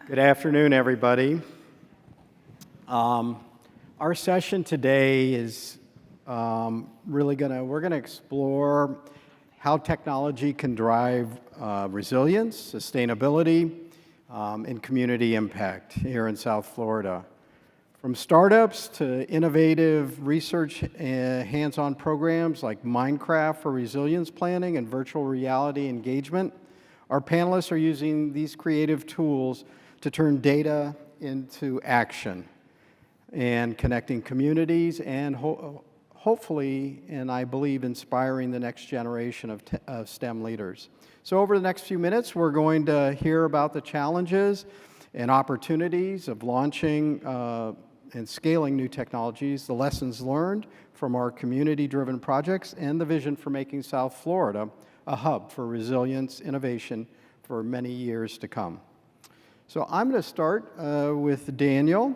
Good afternoon, everybody. Our session today is we're gonna explore how technology can drive resilience, sustainability, and community impact here in South Florida. From startups to innovative research and hands-on programs like Minecraft for resilience planning and virtual reality engagement, our panelists are using these creative tools to turn data into action and connecting communities and hopefully, and I believe, inspiring the next generation of STEM leaders. So over the next few minutes, we're going to hear about the challenges and opportunities of launching and scaling new technologies, the lessons learned from our community-driven projects, and the vision for making South Florida a hub for resilience innovation for many years to come. So I'm going to start with Daniel.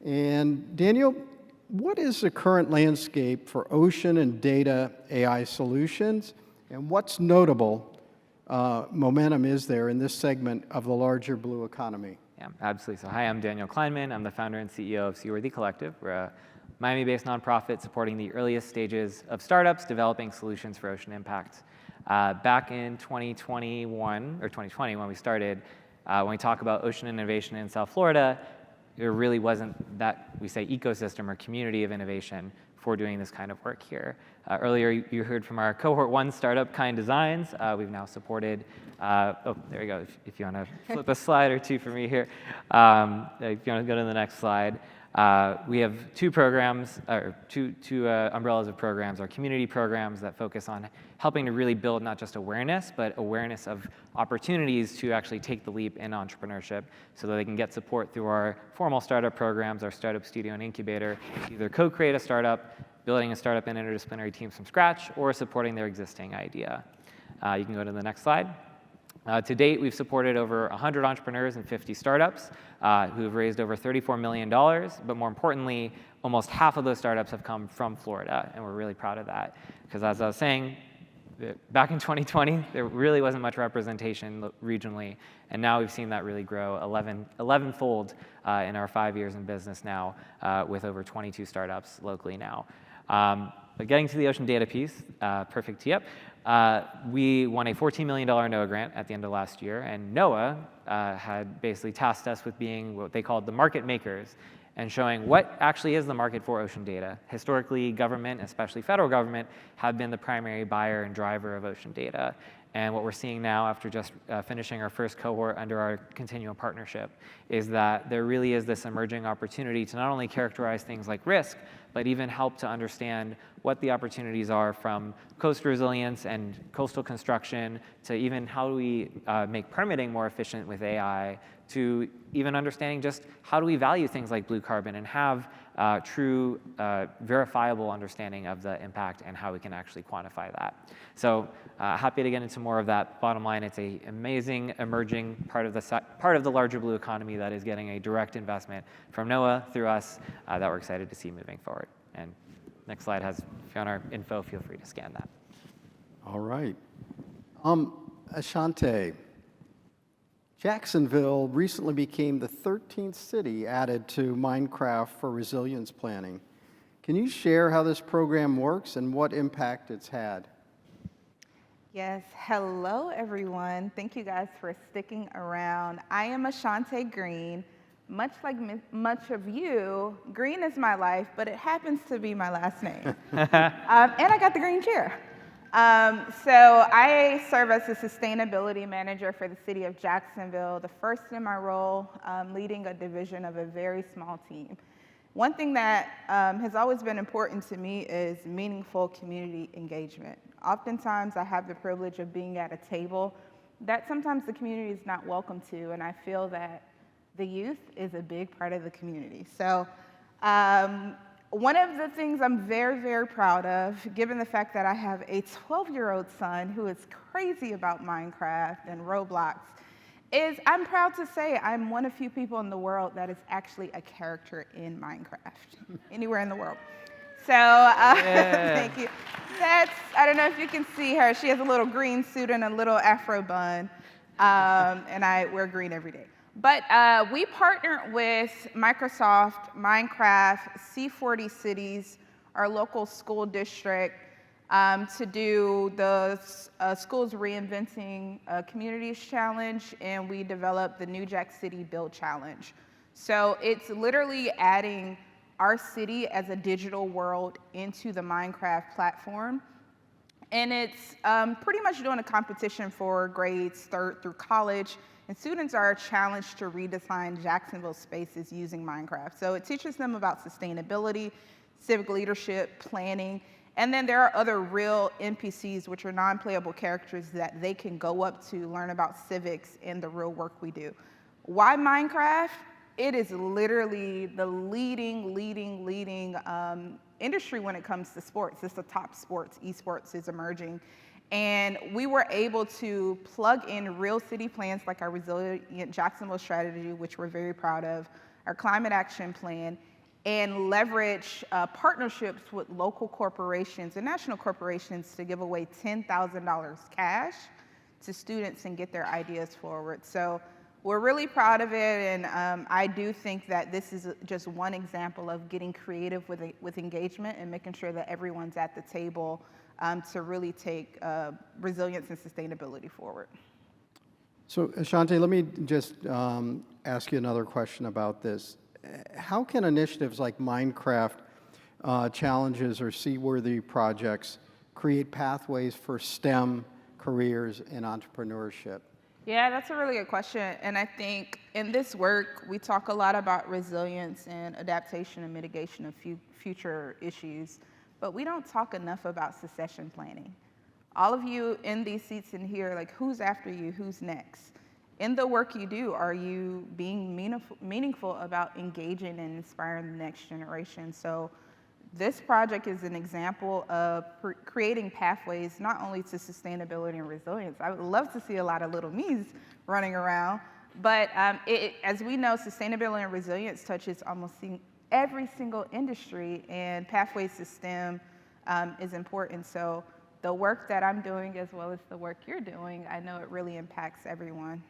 And Daniel, what is the current landscape for ocean and data AI solutions, and what's notable momentum is there in this segment of the larger blue economy? Yeah, absolutely. So hi, I'm Daniel Kleinman. I'm the founder and CEO of Seaworthy Collective. We're a Miami-based nonprofit supporting the earliest stages of startups developing solutions for ocean impact. Back in 2021, or 2020 when we started, when we talk about ocean innovation in South Florida, there really wasn't that, we say, ecosystem or community of innovation for doing this kind of work here. Earlier, you heard from our cohort 1 startup, Kind Designs. We've now supported, oh, there you go, if you want to flip a slide or two for me here. If you want to go to the next slide. We have two programs, or two umbrellas of programs, our community programs that focus on helping to really build not just awareness, but awareness of opportunities to actually take the leap in entrepreneurship so that they can get support through our formal startup programs, our Startup Studio and Incubator, either co-create a startup, building a startup and interdisciplinary teams from scratch, or supporting their existing idea. You can go to the next slide. To date, we've supported over 100 entrepreneurs and 50 startups who have raised over $34 million, but more importantly, almost half of those startups have come from Florida, and we're really proud of that. Because as I was saying, back in 2020, there really wasn't much representation regionally, and now we've seen that really grow 11-fold in our 5 years in business now, with over 22 startups locally now. But getting to the ocean data piece, perfect tee up. We won a $14 million NOAA grant at the end of last year, and NOAA had basically tasked us with being what they called the market makers and showing what actually is the market for ocean data. Historically, government, especially federal government, have been the primary buyer and driver of ocean data. And what we're seeing now after just finishing our first cohort under our continuum partnership is that there really is this emerging opportunity to not only characterize things like risk, but even help to understand what the opportunities are from coast resilience and coastal construction to even how do we make permitting more efficient with AI, to even understanding just how do we value things like blue carbon and have true verifiable understanding of the impact and how we can actually quantify that. So happy to get into more of that. Bottom line, it's an amazing emerging part of the larger blue economy that is getting a direct investment from NOAA through us that we're excited to see moving forward. And next slide has, if you want our info, feel free to scan that. All right. Ashante, Jacksonville recently became the 13th city added to Minecraft for resilience planning. Can you share how this program works and what impact it's had? Yes, hello everyone. Thank you guys for sticking around. I am Ashante Green. Much like much of you, green is my life, but it happens to be my last name. And I got the green chair. So I serve as a sustainability manager for the city of Jacksonville, the first in my role, leading a division of a very small team. One thing that has always been important to me is meaningful community engagement. Oftentimes I have the privilege of being at a table that sometimes the community is not welcome to, and I feel that the youth is a big part of the community. So one of the things I'm very, very proud of, given the fact that I have a 12-year-old son who is crazy about Minecraft and Roblox, is I'm proud to say I'm one of few people in the world that is actually a character in Minecraft, anywhere in the world. So thank you. I don't know if you can see her. She has a little green suit and a little afro bun, and I wear green every day. But we partnered with Microsoft, Minecraft, C40 Cities, our local school district, to do the Schools Reinventing Communities Challenge, and we developed the New Jack City Build Challenge. So it's literally adding our city as a digital world into the Minecraft platform. And it's pretty much doing a competition for grades 3rd through college, and students are challenged to redesign Jacksonville spaces using Minecraft. So it teaches them about sustainability, civic leadership, planning, and then there are other real NPCs, which are non-playable characters that they can go up to learn about civics and the real work we do. Why Minecraft? It is literally the leading industry when it comes to sports. It's the top sports. Esports is emerging. And we were able to plug in real city plans like our Resilient Jacksonville strategy, which we're very proud of, our climate action plan, and leverage partnerships with local corporations and national corporations to give away $10,000 cash to students and get their ideas forward. So we're really proud of it, and I do think that this is just one example of getting creative with engagement and making sure that everyone's at the table to really take resilience and sustainability forward. So Ashante, let me just ask you another question about this. How can initiatives like Minecraft challenges or seaworthy projects create pathways for STEM careers and entrepreneurship? Yeah, that's a really good question. And I think in this work, we talk a lot about resilience and adaptation and mitigation of future issues, but we don't talk enough about succession planning. All of you in these seats in here, like, who's after you, who's next? In the work you do, are you being meaningful about engaging and inspiring the next generation? So this project is an example of creating pathways not only to sustainability and resilience. I would love to see a lot of little me's running around, but as we know, sustainability and resilience touches almost every single industry, and pathways to STEM is important. So the work that I'm doing as well as the work you're doing, I know it really impacts everyone.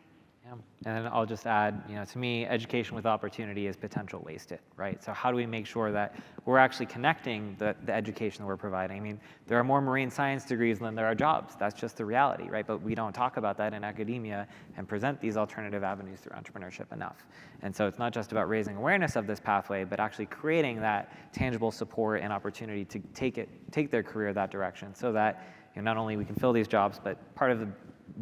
Yeah. And I'll just add, to me, education with opportunity is potential wasted, right? So how do we make sure that we're actually connecting the education that we're providing? I mean, there are more marine science degrees than there are jobs. That's just the reality, right? But we don't talk about that in academia and present these alternative avenues through entrepreneurship enough. And so it's not just about raising awareness of this pathway, but actually creating that tangible support and opportunity to take their career that direction, so that not only we can fill these jobs, but part of the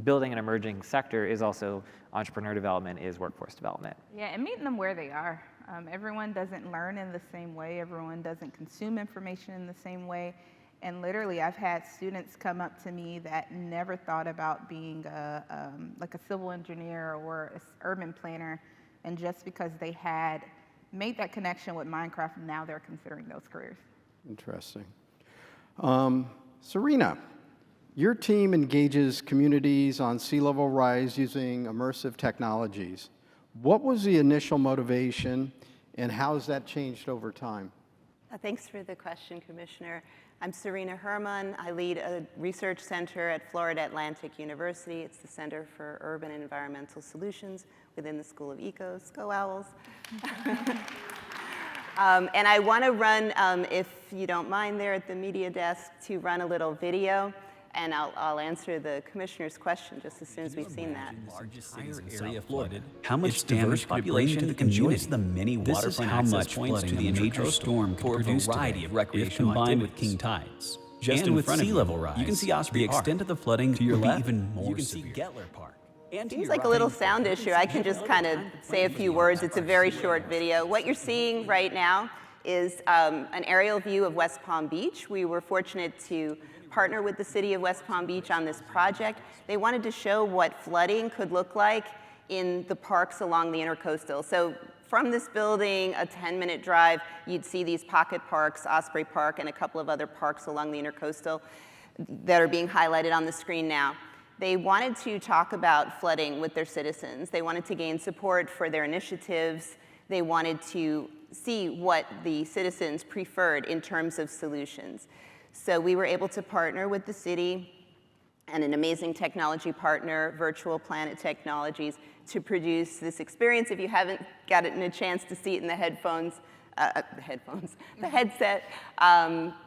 building an emerging sector is also entrepreneur development, is workforce development. Yeah, and meeting them where they are. Everyone doesn't learn in the same way. Everyone doesn't consume information in the same way. And literally, I've had students come up to me that never thought about being like a civil engineer or an urban planner. And just because they had made that connection with Minecraft, now they're considering those careers. Interesting. Serena, your team engages communities on sea level rise using immersive technologies. What was the initial motivation, and how has that changed over time? Thanks for the question, Commissioner. I'm Serena Herman. I lead a research center at Florida Atlantic University. It's the Center for Urban and Environmental Solutions within the School of Ecos. Go Owls. And I want to run, if you don't mind there at the media desk, to run a little video. And I'll answer the commissioner's question just as soon as we've seen that. Largest area flooded. How much damage population enjoys the many waterfront access points to the major storm for a variety of recreational combined with king tides. Just in front of sea level rise, you can see Osprey Park. The extent of the flooding to your left, even more. You can see Gettler Park. Seems like a little sound issue. I can just kind of say a few words. It's a very short video. What you're seeing right now is an aerial view of West Palm Beach. We were fortunate to partner with the city of West Palm Beach on this project. They wanted to show what flooding could look like in the parks along the Intercoastal. So from this building, a 10-minute drive, you'd see these pocket parks, Osprey Park, and a couple of other parks along the Intercoastal that are being highlighted on the screen now. They wanted to talk about flooding with their citizens. They wanted to gain support for their initiatives. They wanted to see what the citizens preferred in terms of solutions. So we were able to partner with the city and an amazing technology partner, Virtual Planet Technologies, to produce this experience. If you haven't gotten a chance to see it in the headset,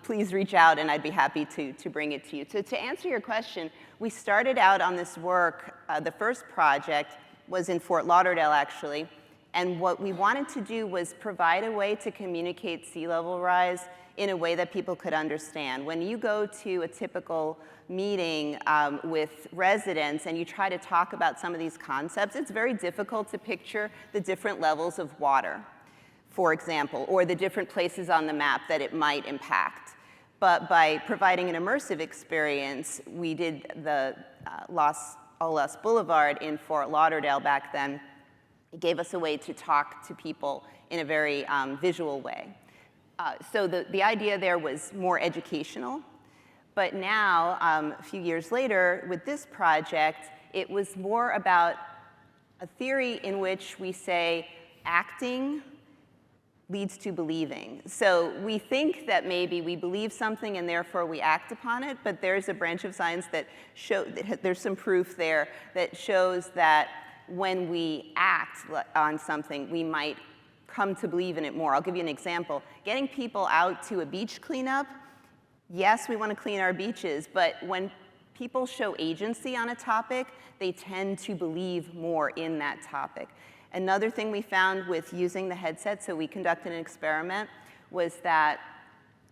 please reach out and I'd be happy to bring it to you. To answer your question, we started out on this work, the first project was in Fort Lauderdale actually, and what we wanted to do was provide a way to communicate sea level rise in a way that people could understand. When you go to a typical meeting with residents and you try to talk about some of these concepts, it's very difficult to picture the different levels of water, for example, or the different places on the map that it might impact. But by providing an immersive experience, we did the Los Olas Boulevard in Fort Lauderdale back then. It gave us a way to talk to people in a very visual way. So the idea there was more educational. But now, a few years later, with this project, it was more about a theory in which we say acting leads to believing. So we think that maybe we believe something and therefore we act upon it, but there's a branch of science that there's some proof there that shows that when we act on something, we might come to believe in it more. I'll give you an example. Getting people out to a beach cleanup, yes, we want to clean our beaches, but when people show agency on a topic, they tend to believe more in that topic. Another thing we found with using the headset, so we conducted an experiment, was that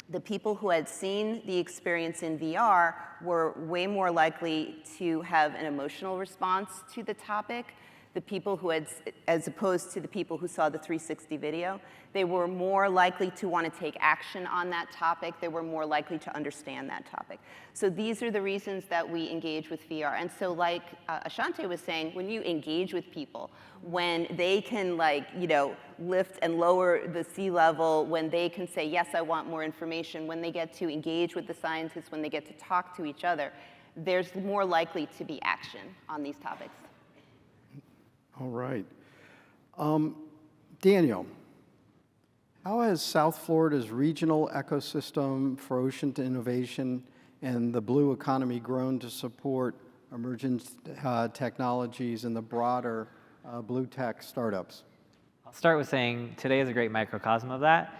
the people who had seen the experience in VR were way more likely to have an emotional response to the topic. The people who had, as opposed to the people who saw the 360 video, they were more likely to want to take action on that topic. They were more likely to understand that topic. So these are the reasons that we engage with VR. And so like Ashante was saying, when you engage with people, when they can lift and lower the sea level, when they can say, yes, I want more information, when they get to engage with the scientists, when they get to talk to each other, there's more likely to be action on these topics. All right. Daniel, how has South Florida's regional ecosystem for ocean innovation and the blue economy grown to support emerging technologies and the broader blue tech startups? I'll start with saying today is a great microcosm of that.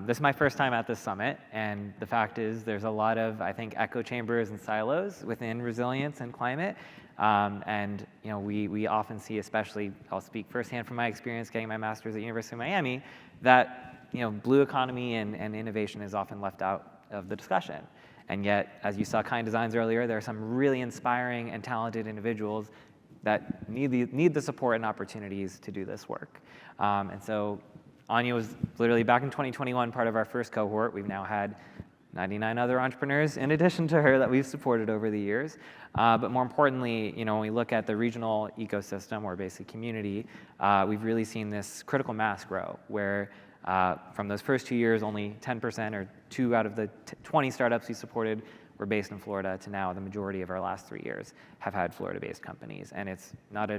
This is my first time at this summit, and the fact is there's a lot of, I think, echo chambers and silos within resilience and climate. And we often see, especially, I'll speak firsthand from my experience getting my master's at University of Miami, that blue economy and innovation is often left out of the discussion. And yet, as you saw Kind Designs earlier, there are some really inspiring and talented individuals that need the support and opportunities to do this work. And so Anya was literally back in 2021 part of our first cohort. We've now had 99 other entrepreneurs in addition to her that we've supported over the years. But more importantly, when we look at the regional ecosystem or basic community, we've really seen this critical mass grow where from those first 2 years, only 10% or 2 out of the 20 startups we supported were based in Florida to now the majority of our last 3 years have had Florida-based companies. And it's not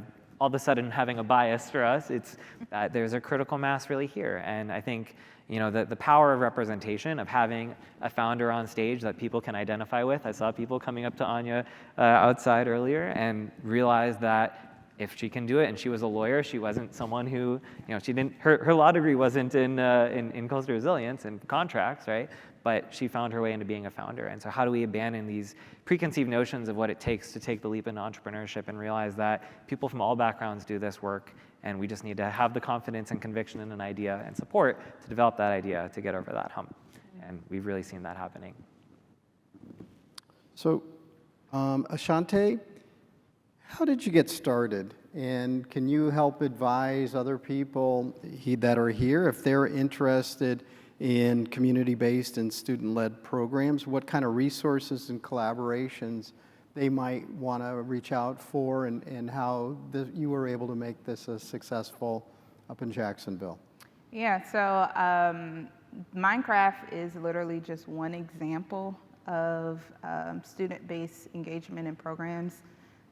all of a sudden having a bias for us, it's that there's a critical mass really here. And I think the power of representation, of having a founder on stage that people can identify with. I saw people coming up to Anya outside earlier and realized that if she can do it, and she was a lawyer, she wasn't someone who, she didn't, her law degree wasn't in coastal resilience and contracts, right? But she found her way into being a founder. And so how do we abandon these preconceived notions of what it takes to take the leap into entrepreneurship and realize that people from all backgrounds do this work, and we just need to have the confidence and conviction in an idea and support to develop that idea to get over that hump. And we've really seen that happening. So, Ashante, how did you get started? And can you help advise other people that are here if they're interested in community-based and student-led programs, what kind of resources and collaborations they might want to reach out for, and how you were able to make this a successful up in Jacksonville? Yeah, so Minecraft is literally just one example of student-based engagement and programs.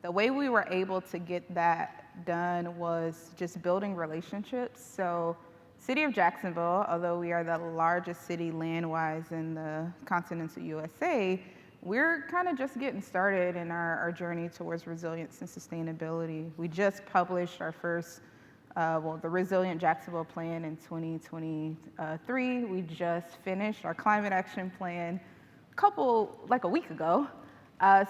The way we were able to get that done was just building relationships. So City of Jacksonville, although we are the largest city land-wise in the continental USA, we're kind of just getting started in our journey towards resilience and sustainability. We just published our first, the Resilient Jacksonville Plan in 2023. We just finished our climate action plan a week ago.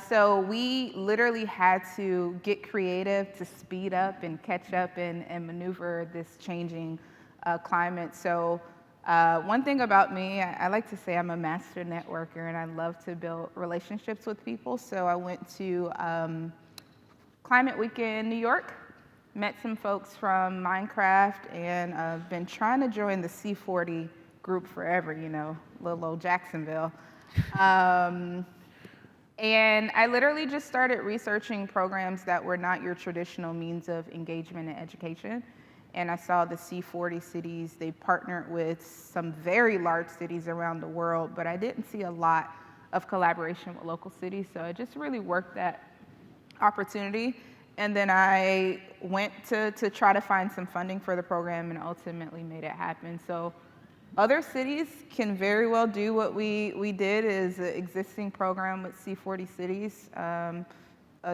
So we literally had to get creative to speed up and catch up and maneuver this changing climate. So one thing about me, I like to say I'm a master networker and I love to build relationships with people. So I went to Climate Week in New York, met some folks from Minecraft, and I've been trying to join the C40 group forever, little old Jacksonville. And I literally just started researching programs that were not your traditional means of engagement and education. And I saw the C40 cities, they partnered with some very large cities around the world, but I didn't see a lot of collaboration with local cities. So I just really worked that opportunity. And then I went to try to find some funding for the program and ultimately made it happen. So other cities can very well do what we did is an existing program with C40 cities.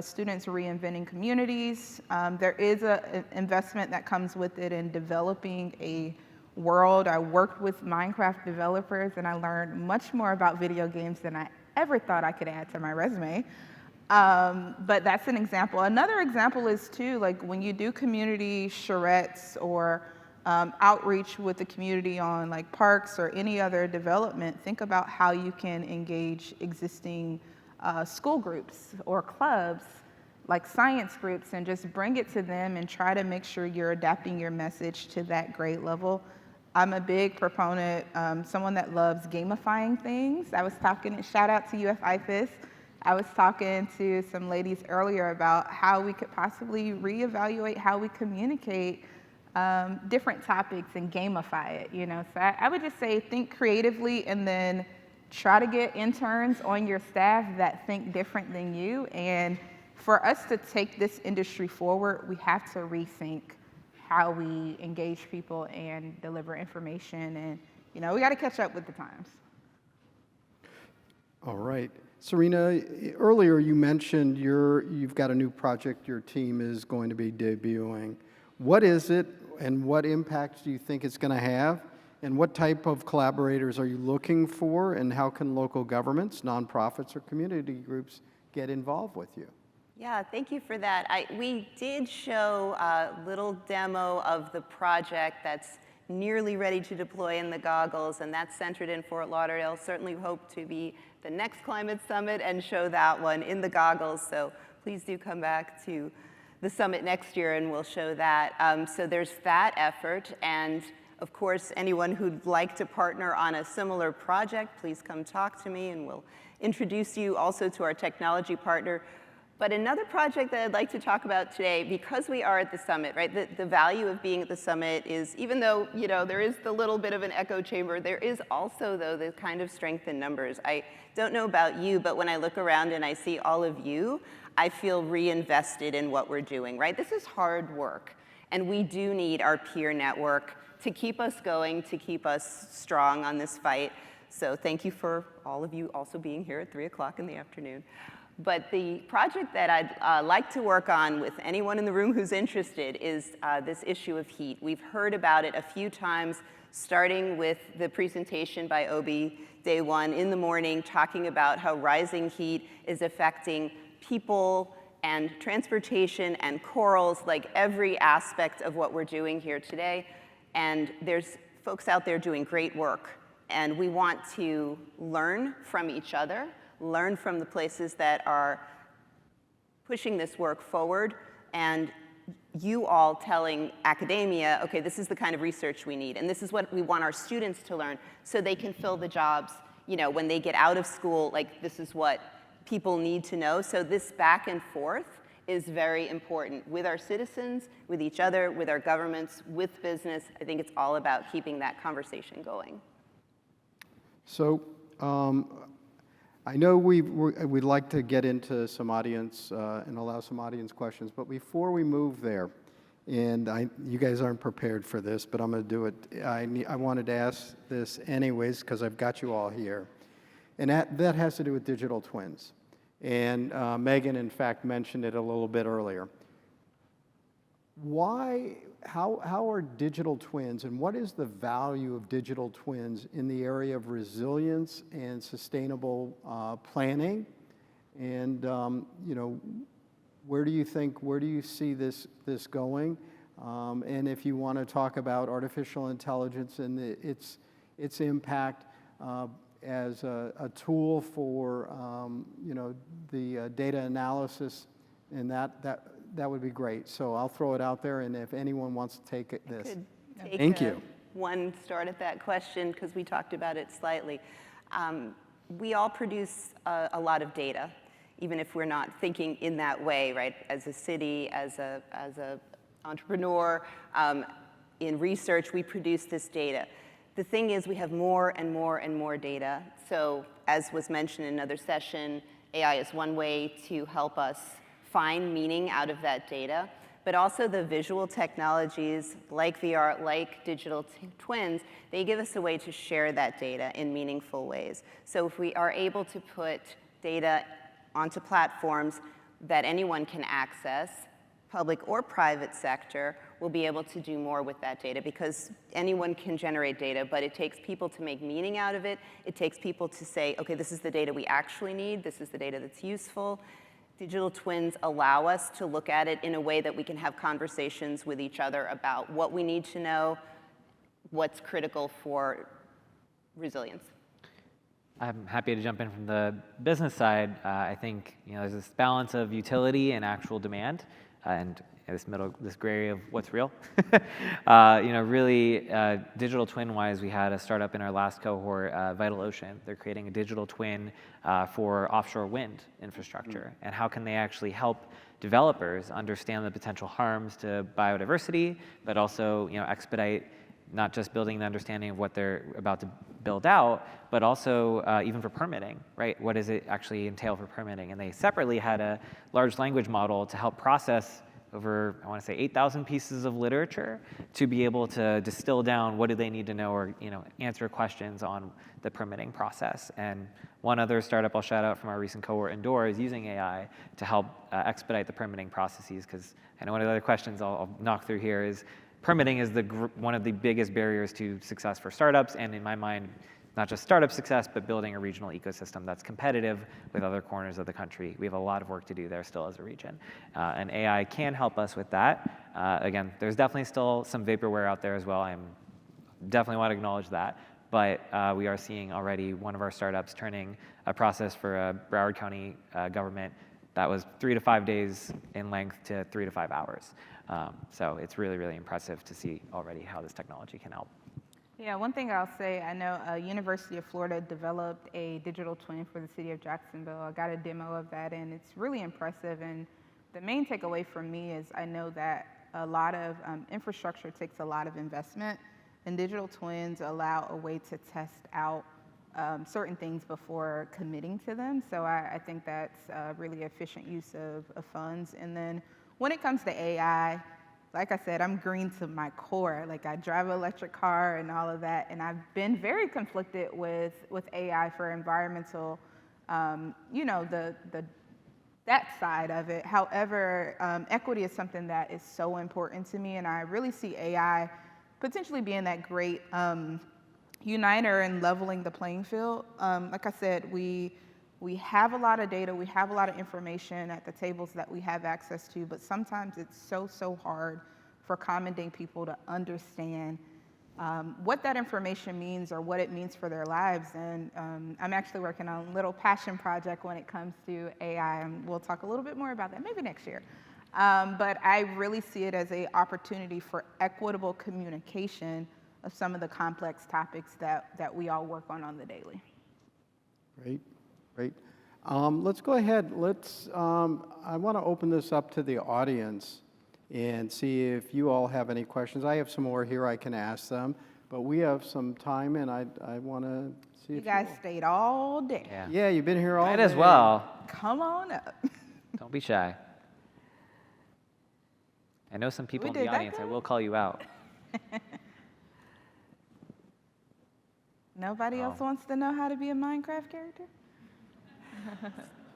Students reinventing communities. There is an investment that comes with it in developing a world. I worked with Minecraft developers and I learned much more about video games than I ever thought I could add to my resume. But that's an example. Another example is too, like when you do community charrettes or outreach with the community on like parks or any other development, think about how you can engage existing school groups or clubs, like science groups, and just bring it to them and try to make sure you're adapting your message to that grade level. I'm a big proponent, someone that loves gamifying things. I was talking, shout out to UF IFAS. I was talking to some ladies earlier about how we could possibly reevaluate how we communicate different topics and gamify it, So I would just say think creatively and then try to get interns on your staff that think different than you. And for us to take this industry forward, we have to rethink how we engage people and deliver information. And, we got to catch up with the times. All right. Serena, earlier you mentioned you've got a new project your team is going to be debuting. What is it and what impact do you think it's going to have? And what type of collaborators are you looking for, and how can local governments, nonprofits, or community groups get involved with you? Yeah, thank you for that. We did show a little demo of the project that's nearly ready to deploy in the goggles, and that's centered in Fort Lauderdale. Certainly hope to be the next climate summit and show that one in the goggles. So please do come back to the summit next year and we'll show that. So there's that effort. And of course, anyone who'd like to partner on a similar project, please come talk to me and we'll introduce you also to our technology partner. But another project that I'd like to talk about today, because we are at the summit, right? The value of being at the summit is, even though there is the little bit of an echo chamber, there is also, though, the kind of strength in numbers. I don't know about you, but when I look around and I see all of you, I feel reinvested in what we're doing, right? This is hard work, and we do need our peer network to keep us going, to keep us strong on this fight. So thank you for all of you also being here at 3 o'clock in the afternoon. But the project that I'd like to work on with anyone in the room who's interested is this issue of heat. We've heard about it a few times, starting with the presentation by Obi day one in the morning, talking about how rising heat is affecting people and transportation and corals, like every aspect of what we're doing here today. And there's folks out there doing great work. And we want to learn from each other, learn from the places that are pushing this work forward, and you all telling academia, okay, this is the kind of research we need, and this is what we want our students to learn so they can fill the jobs, when they get out of school, like this is what people need to know. So this back and forth is very important with our citizens, with each other, with our governments, with business. I think it's all about keeping that conversation going. So I know we'd like to get into some audience and allow some audience questions, but before we move there, and you guys aren't prepared for this, but I'm going to do it. I wanted to ask this anyways because I've got you all here. And that has to do with digital twins. And Megan, in fact, mentioned it a little bit earlier. How are digital twins, and what is the value of digital twins in the area of resilience and sustainable planning? And where do you see this going? And if you want to talk about artificial intelligence and its impact as a tool for the data analysis, and that would be great. So I'll throw it out there, and if anyone wants to take this. Could take Thank you. one start at that question because we talked about it slightly. We all produce a lot of data, even if we're not thinking in that way, right? As a city, as a entrepreneur, in research, we produce this data. The thing is, we have more and more and more data. So as was mentioned in another session, AI is one way to help us find meaning out of that data, but also the visual technologies like VR, like digital twins, they give us a way to share that data in meaningful ways. So if we are able to put data onto platforms that anyone can access, public or private sector, will be able to do more with that data because anyone can generate data, but it takes people to make meaning out of it. It takes people to say, okay, this is the data we actually need. This is the data that's useful. Digital twins allow us to look at it in a way that we can have conversations with each other about what we need to know, what's critical for resilience. I'm happy to jump in from the business side. I think there's this balance of utility and actual demand, and this gray area of what's real. Really, digital twin-wise, we had a startup in our last cohort, Vital Ocean. They're creating a digital twin for offshore wind infrastructure, and how can they actually help developers understand the potential harms to biodiversity, but also expedite not just building the understanding of what they're about to build out, but also even for permitting, right? What does it actually entail for permitting? And they separately had a large language model to help process over, I want to say, 8,000 pieces of literature to be able to distill down what do they need to know or answer questions on the permitting process. And one other startup I'll shout out from our recent cohort, Endure, is using AI to help expedite the permitting processes, because I know one of the other questions I'll knock through here is permitting is one of the biggest barriers to success for startups, and in my mind, not just startup success, but building a regional ecosystem that's competitive with other corners of the country. We have a lot of work to do there still as a region. And AI can help us with that. Again, there's definitely still some vaporware out there as well. I definitely want to acknowledge that. But we are seeing already one of our startups turning a process for a Broward County government that was 3 to 5 days in length to 3 to 5 hours. So it's really, really impressive to see already how this technology can help. Yeah, one thing I'll say, I know University of Florida developed a digital twin for the city of Jacksonville. I got a demo of that, and it's really impressive. And the main takeaway for me is I know that a lot of infrastructure takes a lot of investment, and digital twins allow a way to test out certain things before committing to them. So I think that's a really efficient use of funds. And then when it comes to AI, like I said, I'm green to my core. Like, I drive an electric car and all of that, and I've been very conflicted with AI for environmental, that side of it. However, equity is something that is so important to me, and I really see AI potentially being that great uniter and leveling the playing field. Like I said, we have a lot of data, we have a lot of information at the tables that we have access to, but sometimes it's so hard for common people to understand what that information means or what it means for their lives. And I'm actually working on a little passion project when it comes to AI, and we'll talk a little bit more about that maybe next year. But I really see it as an opportunity for equitable communication of some of the complex topics that we all work on the daily. Great. Great. Let's go ahead. I want to open this up to the audience and see if you all have any questions. I have some more here I can ask them, but we have some time, and I want to see You if guys stayed all day. Yeah, you've been here all day. Might as well. Come on up. Don't be shy. I know some people in the audience. I will call you out. Nobody else wants to know how to be a Minecraft character?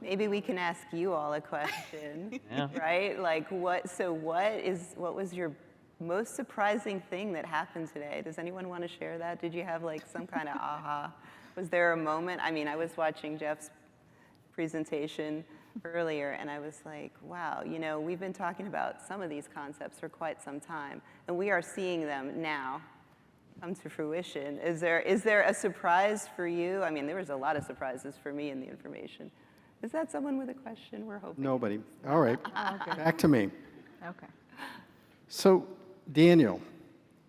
Maybe we can ask you all a question, Yeah. right? Like what was your most surprising thing that happened today? Does anyone want to share that? Did you have like some kind of aha? Was there a moment? I mean, I was watching Jeff's presentation earlier and I was like, wow, you know, we've been talking about some of these concepts for quite some time and we are seeing them now come to fruition. Is there a surprise for you? I mean, there was a lot of surprises for me in the information. Is that someone with a question? We're hoping. Nobody. All right. Back to me. Okay. So, Daniel,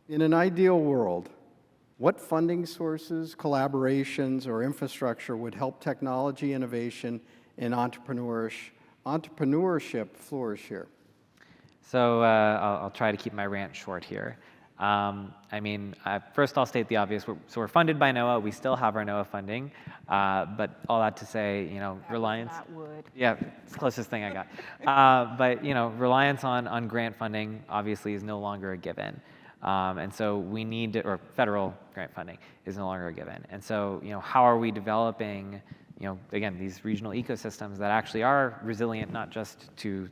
in an ideal world, what funding sources, collaborations, or infrastructure would help technology innovation and entrepreneurship flourish here? So I'll try to keep my rant short here. I mean, first I'll state the obvious. We're funded by NOAA. We still have our NOAA funding. But all that to say, you know, reliance. That would. Yeah, it's the closest thing I got. But, you know, reliance on grant funding obviously is no longer a given. And so we need to, or federal grant funding is no longer a given. And so, you know, how are we developing, you know, again, these regional ecosystems that actually are resilient, not just to,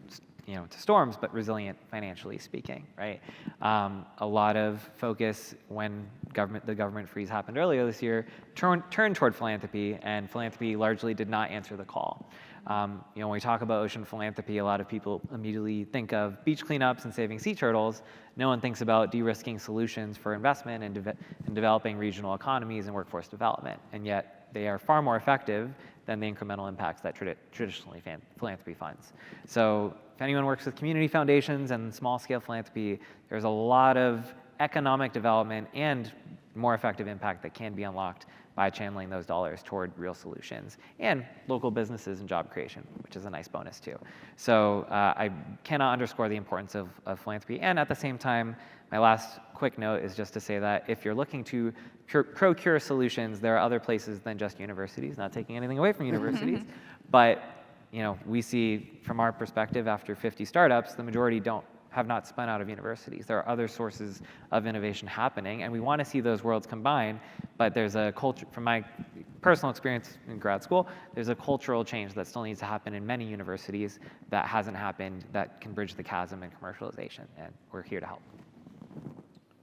you know, to storms, but resilient financially speaking, right? A lot of focus when the government freeze happened earlier this year turned toward philanthropy, and philanthropy largely did not answer the call. You know, when we talk about ocean philanthropy, a lot of people immediately think of beach cleanups and saving sea turtles. No one thinks about de-risking solutions for investment and developing regional economies and workforce development, and yet they are far more effective than the incremental impacts that traditionally philanthropy funds. So if anyone works with community foundations and small-scale philanthropy, there's a lot of economic development and more effective impact that can be unlocked by channeling those dollars toward real solutions and local businesses and job creation, which is a nice bonus too. So I cannot underscore the importance of philanthropy. And at the same time, my last quick note is just to say that if you're looking to procure solutions, there are other places than just universities, not taking anything away from universities, but you know, we see from our perspective after 50 startups, the majority have not spun out of universities. There are other sources of innovation happening, and we want to see those worlds combine, but there's a culture, from my personal experience in grad school, there's a cultural change that still needs to happen in many universities that hasn't happened, that can bridge the chasm in commercialization, and we're here to help.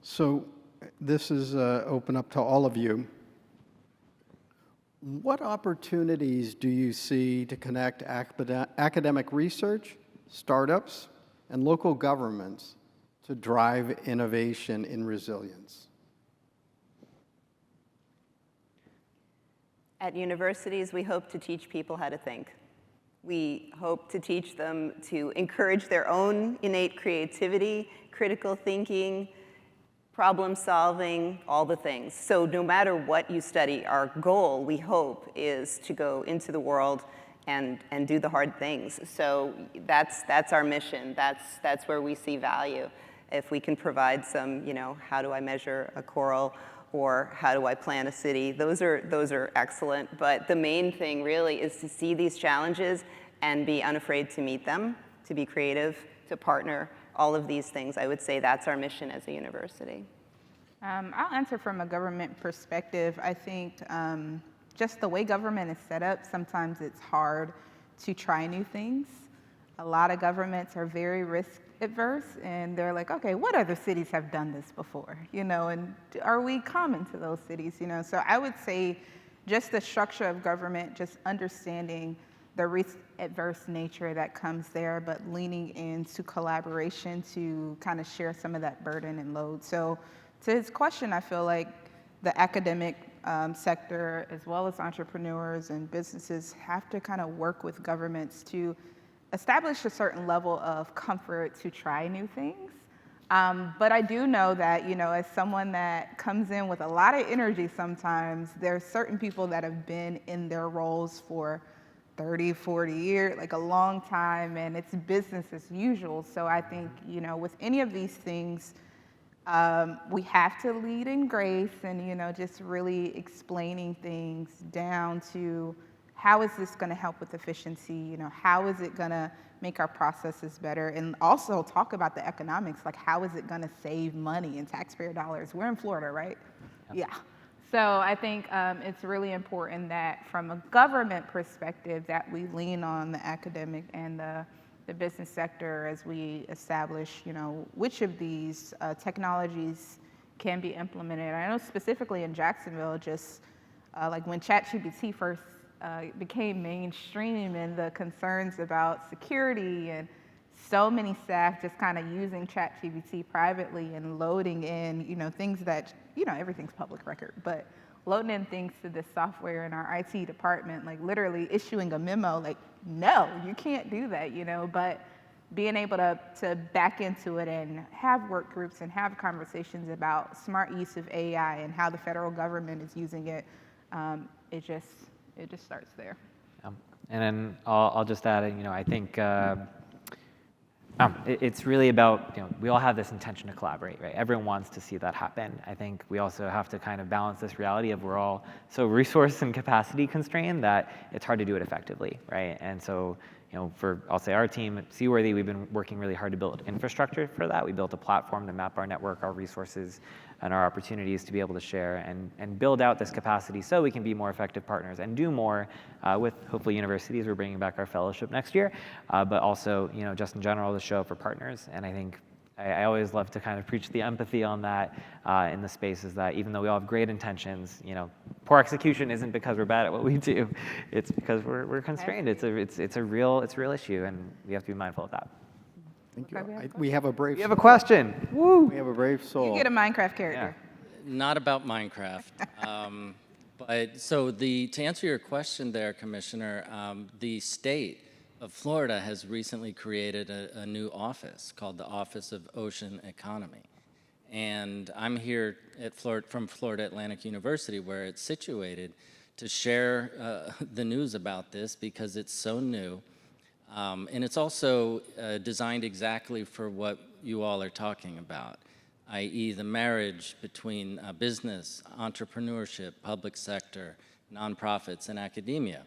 So this is open up to all of you. What opportunities do you see to connect academic research, startups, and local governments to drive innovation in resilience? At universities, we hope to teach people how to think. We hope to teach them to encourage their own innate creativity, critical thinking, problem solving, all the things. So no matter what you study, our goal, we hope, is to go into the world and do the hard things. So that's our mission. That's where we see value. If we can provide some, you know, how do I measure a coral, or how do I plan a city? Those are excellent. But the main thing really is to see these challenges and be unafraid to meet them, to be creative, to partner. All of these things, I would say that's our mission as a university. I'll answer from a government perspective. I think just the way government is set up, sometimes it's hard to try new things. A lot of governments are very risk adverse, and they're like, okay, what other cities have done this before? You know, and are we common to those cities? You know, so I would say just the structure of government, just understanding the risk-adverse nature that comes there, but leaning into collaboration to kind of share some of that burden and load. So to his question, I feel like the academic sector, as well as entrepreneurs and businesses, have to kind of work with governments to establish a certain level of comfort to try new things. But I do know that, you know, as someone that comes in with a lot of energy sometimes, there are certain people that have been in their roles for 30, 40 years, like a long time, and it's business as usual. So I think, you know, with any of these things, we have to lead in grace and, you know, just really explaining things down to how is this going to help with efficiency? You know, how is it going to make our processes better? And also talk about the economics, like how is it going to save money in taxpayer dollars? We're in Florida, right? Yeah. So I think it's really important that from a government perspective that we lean on the academic and the business sector as we establish, which of these technologies can be implemented. I know specifically in Jacksonville, just like when ChatGPT first became mainstream and the concerns about security and so many staff just kind of using ChatGPT privately and loading in, things that, everything's public record, but loading in things to this software in our IT department, like literally issuing a memo, like, no, you can't do that, but being able to back into it and have work groups and have conversations about smart use of AI and how the federal government is using it, it just starts there. And then I'll just add, I think it's really about, we all have this intention to collaborate, right? Everyone wants to see that happen. I think we also have to kind of balance this reality of we're all so resource and capacity constrained that it's hard to do it effectively, right? And so, I'll say our team at Seaworthy, we've been working really hard to build infrastructure for that. We built a platform to map our network, our resources, and our opportunities to be able to share and build out this capacity so we can be more effective partners and do more with hopefully universities. We're bringing back our fellowship next year, but also, just in general to show up for partners. And I think I always love to kind of preach the empathy on that in the space is that even though we all have great intentions, poor execution isn't because we're bad at what we do. It's because we're constrained. It's a real issue, and we have to be mindful of that. Thank you. We have a brave. You have a question. Woo! We have a brave soul. You get a Minecraft character. Not about Minecraft. But so to answer your question there, Commissioner, the state of Florida has recently created a new office called the Office of Ocean Economy. And I'm here from Florida Atlantic University, where it's situated, to share the news about this because it's so new. And it's also designed exactly for what you all are talking about, i.e. the marriage between business, entrepreneurship, public sector, nonprofits, and academia.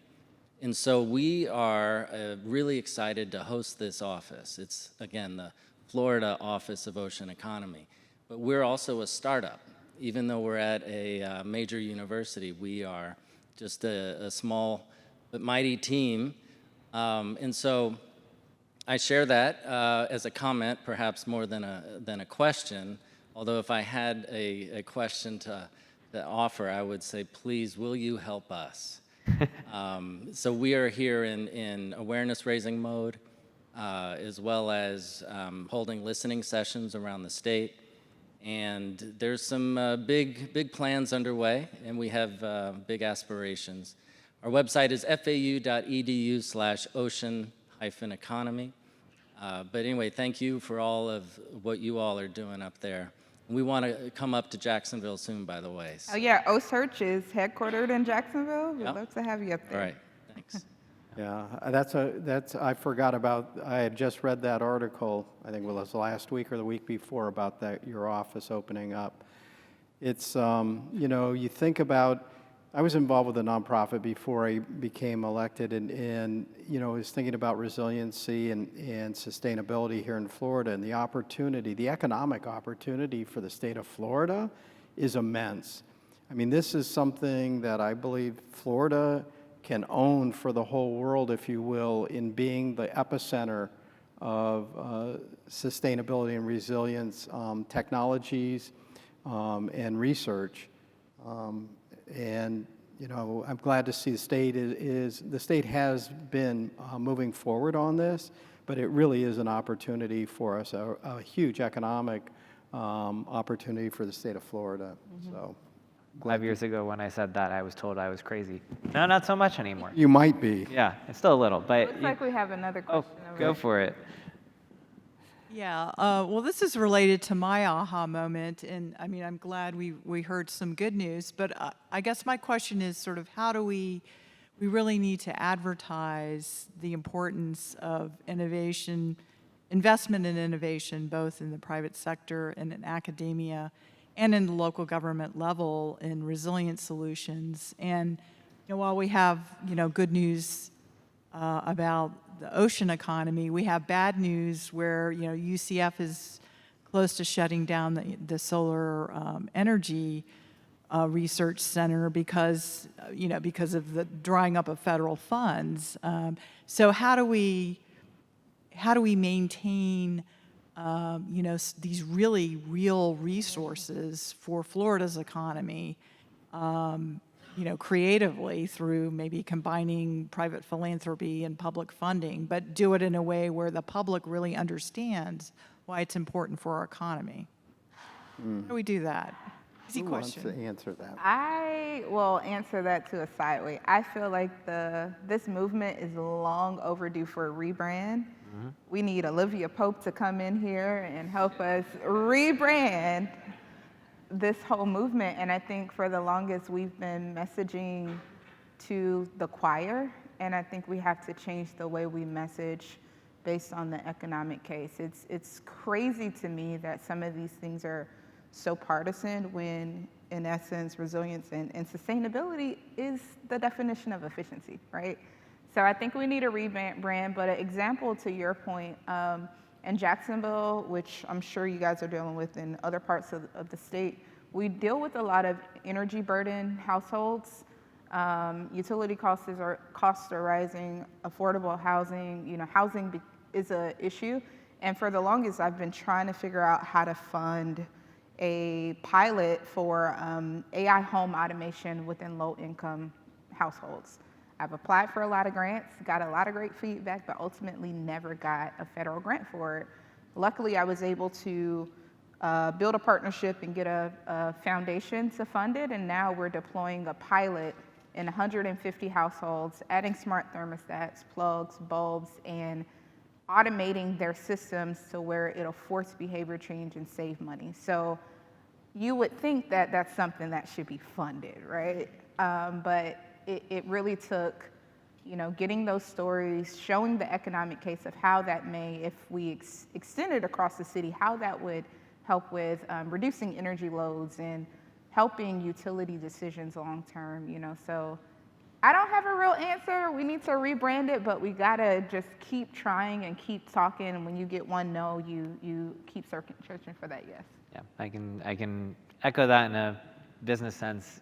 And so we are really excited to host this office. It's, again, the Florida Office of Ocean Economy. But we're also a startup. Even though we're at a major university, we are just a small but mighty team. And so I share that as a comment, perhaps more than a question. Although if I had a question to offer, I would say, please, will you help us? So we are here in awareness-raising mode, as well as holding listening sessions around the state. And there's some big plans underway, and we have big aspirations. Our website is fau.edu/ocean-economy. But anyway, thank you for all of what you all are doing up there. We want to come up to Jacksonville soon, by the way. So. Oh yeah, OSearch is headquartered in Jacksonville. We'd love to have you up there. All right, thanks. Yeah, I forgot about, I had just read that article, I think it was last week or the week before, about your office opening up. It's, you think about, I was involved with a nonprofit before I became elected, and I was thinking about resiliency and sustainability here in Florida, and the opportunity, the economic opportunity for the state of Florida is immense. I mean, this is something that I believe Florida can own for the whole world, if you will, in being the epicenter of sustainability and resilience technologies and research. And I'm glad to see the state has been moving forward on this, but it really is an opportunity for us, a huge economic opportunity for the state of Florida. Mm-hmm. So, 5 years ago when I said that, I was told I was crazy. No, not so much anymore. you might be. Yeah, it's still a little, but Looks like we have another oh, question over go there. for it. Yeah, well, this is related to my aha moment, and I mean, I'm glad we heard some good news, but I guess my question is sort of how do we really need to advertise the importance of innovation, investment in innovation, both in the private sector and in academia, and in the local government level in resilient solutions. And while we have good news about the ocean economy, we have bad news where UCF is close to shutting down the solar energy research center because, because of the drying up of federal funds. So how do we maintain, these really real resources for Florida's economy, creatively through maybe combining private philanthropy and public funding, but do it in a way where the public really understands why it's important for our economy? How do we do that? Easy Who wants question. to answer that? I will answer that to a side way. I feel like this movement is long overdue for a rebrand. We need Olivia Pope to come in here and help us rebrand this whole movement. And I think for the longest we've been messaging to the choir, and I think we have to change the way we message based on the economic case. It's crazy to me that some of these things are so partisan when, in essence, resilience and sustainability is the definition of efficiency, right? So I think we need a rebrand, but an example to your point, in Jacksonville, which I'm sure you guys are dealing with in other parts of the state, we deal with a lot of energy burden households. Utility costs are rising, affordable housing, housing is an issue. And for the longest, I've been trying to figure out how to fund a pilot for AI home automation within low-income households. I've applied for a lot of grants, got a lot of great feedback, but ultimately never got a federal grant for it. Luckily, I was able to build a partnership and get a foundation to fund it, and now we're deploying a pilot in 150 households, adding smart thermostats, plugs, bulbs, and automating their systems to where it'll force behavior change and save money. So you would think that that's something that should be funded, right? But it really took, getting those stories, showing the economic case of how that may, if we extend it across the city, how that would help with reducing energy loads and helping utility decisions long term, So I don't have a real answer. We need to rebrand it, but we gotta just keep trying and keep talking. And when you get one no, you keep searching for that yes. Yeah, I can echo that in a business sense.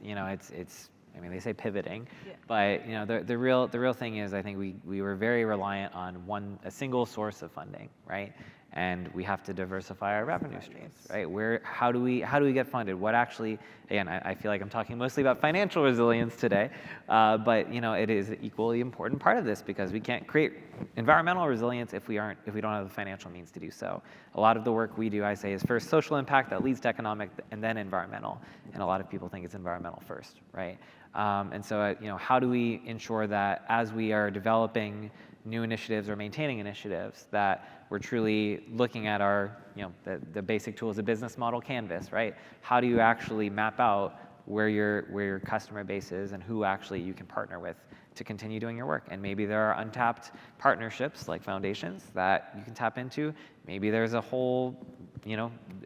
They say pivoting, Yeah. but the real thing is, I think we were very reliant on a single source of funding, right? And we have to diversify our revenue streams, right? How do we get funded? What actually, again, I feel like I'm talking mostly about financial resilience today, but it is an equally important part of this because we can't create environmental resilience if we don't have the financial means to do so. A lot of the work we do, I say, is first social impact that leads to economic and then environmental, and a lot of people think it's environmental first, right? And so, how do we ensure that as we are developing new initiatives or maintaining initiatives that we're truly looking at our, the basic tools, the business model canvas, right? How do you actually map out where your customer base is and who actually you can partner with to continue doing your work? And maybe there are untapped partnerships like foundations that you can tap into. Maybe there's a whole,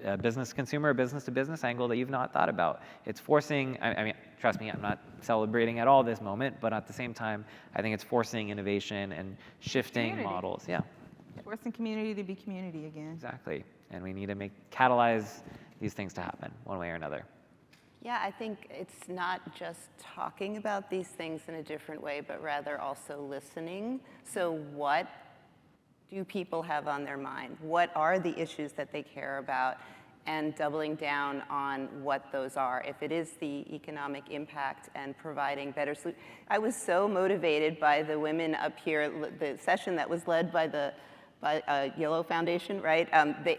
a business consumer, business to business angle that you've not thought about. It's forcing, trust me, I'm not celebrating at all this moment, but at the same time, I think it's forcing innovation and shifting Community. models. Yeah, Forcing community to be community again. exactly. And we need to catalyze these things to happen one way or another. Yeah, I think it's not just talking about these things in a different way, but rather also listening. So what do people have on their mind? What are the issues that they care about? And doubling down on what those are. If it is the economic impact and providing better solutions. I was so motivated by the women up here, the session that was led by Yellow Foundation, right?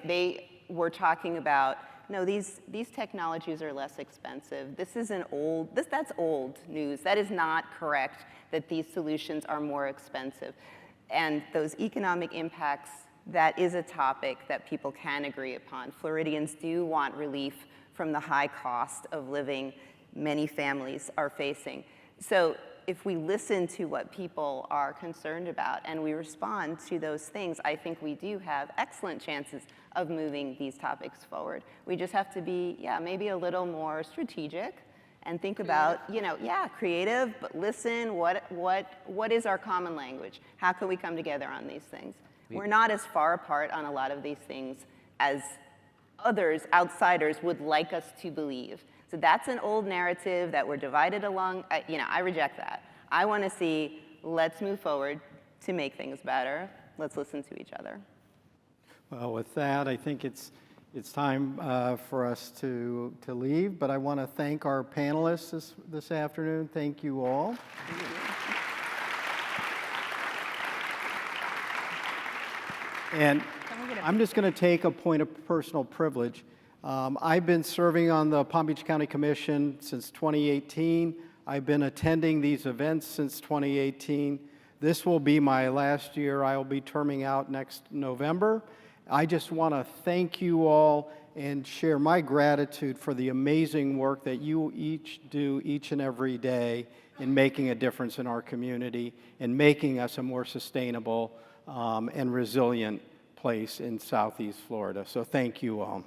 They were talking about, no, these technologies are less expensive. That's old news. That is not correct that these solutions are more expensive. And those economic impacts, that is a topic that people can agree upon. Floridians do want relief from the high cost of living many families are facing. So if we listen to what people are concerned about and we respond to those things, I think we do have excellent chances of moving these topics forward. We just have to be, maybe a little more strategic and think about, creative, but listen, what is our common language? How can we come together on these things? We're not as far apart on a lot of these things as others, outsiders, would like us to believe. So that's an old narrative that we're divided along. I reject that. I want to see, let's move forward to make things better. Let's listen to each other. Well, with that, I think it's time for us to leave, but I want to thank our panelists this afternoon. Thank you all. And I'm just going to take a point of personal privilege. I've been serving on the Palm Beach County Commission since 2018. I've been attending these events since 2018. This will be my last year. I will be terming out next November. I just want to thank you all and share my gratitude for the amazing work that you each do each and every day in making a difference in our community and making us a more sustainable and resilient place in Southeast Florida. So thank you all.